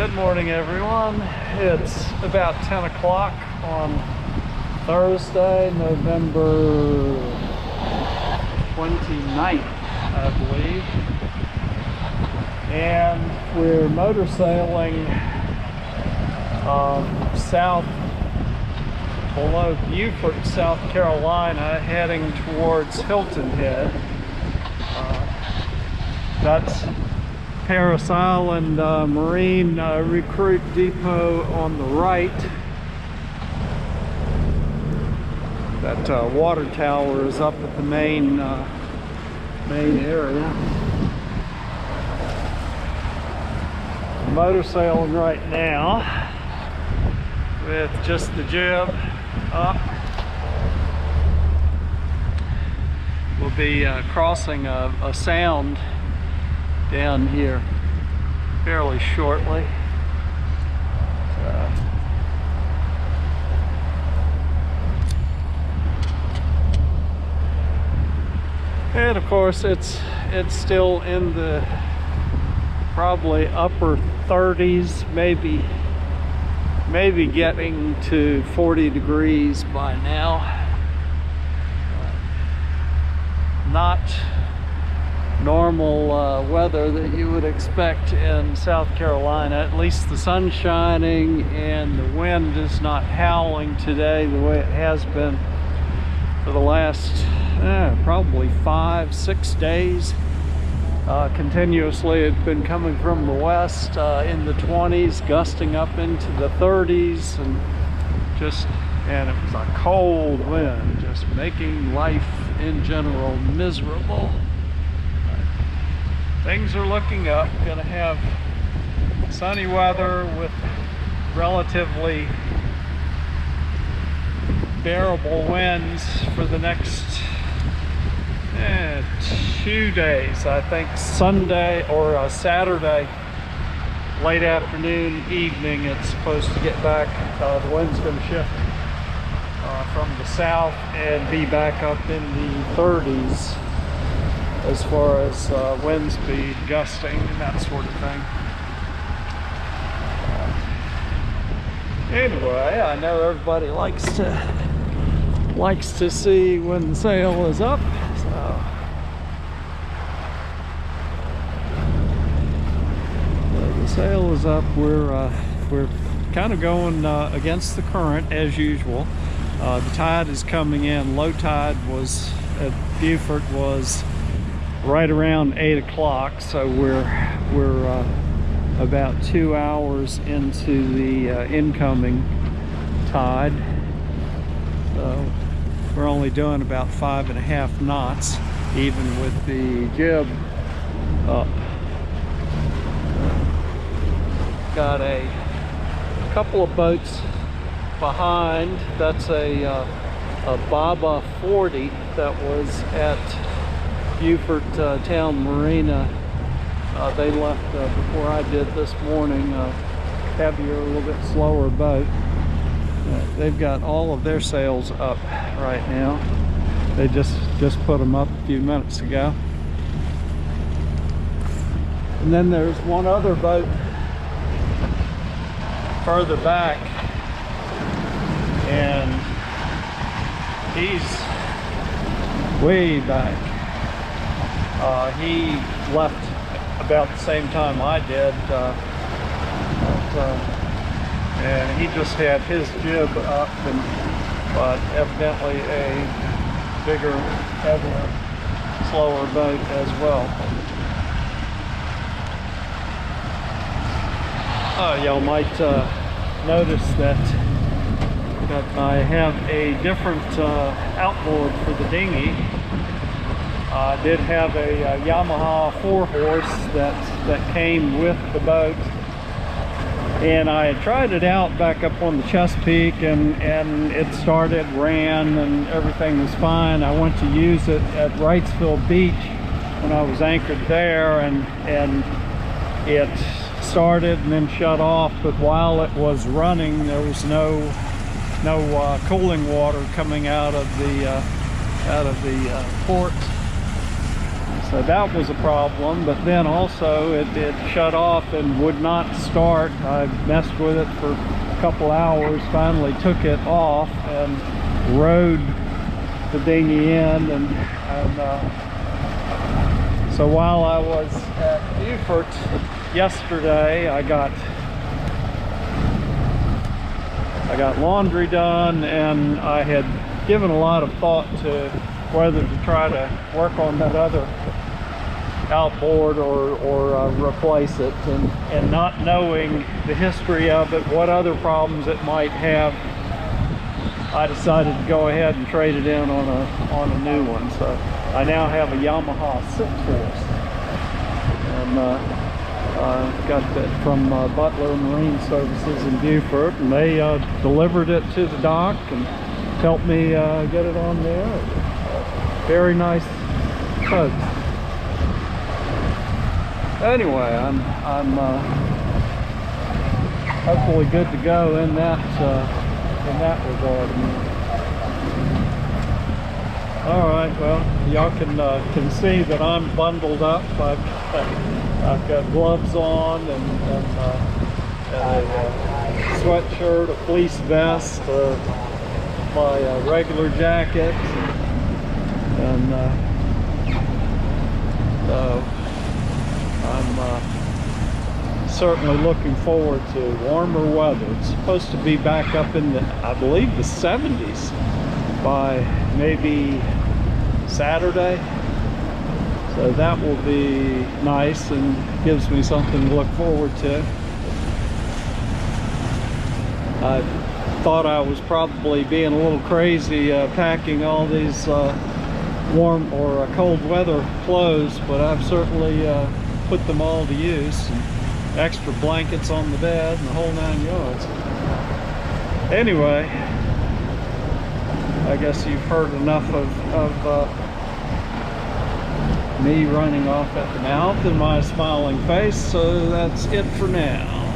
Good morning, everyone. It's about 10 o'clock on Thursday, November 29th, I believe. And we're motor sailing south below Beaufort, South Carolina, heading towards Hilton Head. That's Parris Island Marine Recruit Depot on the right. That water tower is up at the main area. Motor sailing right now with just the jib up. We'll be crossing a sound down here fairly shortly. And of course it's still in the probably upper 30s, maybe getting to 40 degrees by now. Not normal weather that you would expect in South Carolina. At least the sun's shining and the wind is not howling today the way it has been for the last probably 5-6 days. Continuously it's been coming from the west in the 20s, gusting up into the 30s, and it was a cold wind, just making life in general miserable. Things are looking up. Gonna have sunny weather with relatively bearable winds for the next 2 days. I think Sunday or Saturday, late afternoon, evening, it's supposed to get back. The wind's gonna shift from the south and be back up in the 30s. As far as wind speed, gusting, and that sort of thing. Anyway, I know everybody likes to see when the sail is up, so the sail is up. We're kind of going against the current as usual. The tide is coming in. Low tide was at Beaufort was right around 8 o'clock, so we're about 2 hours into the incoming tide. So we're only doing about 5.5 knots, even with the jib up. Got a couple of boats behind. That's a Baba 40 that was at Beaufort Town Marina. They left before I did this morning. Heavier, a little bit slower boat. They've got all of their sails up right now. They just put them up a few minutes ago. And then there's one other boat further back, and he's way back. He left about the same time I did, and he just had his jib up, but evidently a bigger, heavier, slower boat as well. Y'all might notice that I have a different outboard for the dinghy. I did have a Yamaha 4-horse that came with the boat, and I had tried it out back up on the Chesapeake, and it started, ran, and everything was fine. I went to use it at Wrightsville Beach when I was anchored there, and it started and then shut off, but while it was running there was no cooling water coming out of the port. So that was a problem, but then also it shut off and would not start. I messed with it for a couple hours, finally took it off and rode the dinghy in, and so while I was at Beaufort yesterday, I got laundry done, and I had given a lot of thought to whether to try to work on that other outboard or replace it, and not knowing the history of it, what other problems it might have, I decided to go ahead and trade it in on a new one. So I now have a Yamaha 6-horse, and got that from Butler Marine Services in Beaufort, and they delivered it to the dock and helped me get it on there. Very nice folks. Anyway, I'm hopefully good to go in that regard. All right, well, y'all can see that I'm bundled up. I've got gloves on and a sweatshirt, a fleece vest, my regular jacket, and I'm certainly looking forward to warmer weather. It's supposed to be back up in the, I believe, the 70s by maybe Saturday. So that will be nice and gives me something to look forward to. I thought I was probably being a little crazy packing all these warm or cold weather clothes, but I've certainly put them all to use. And extra blankets on the bed and the whole 9 yards. Anyway, I guess you've heard enough of me running off at the mouth and my smiling face, so that's it for now.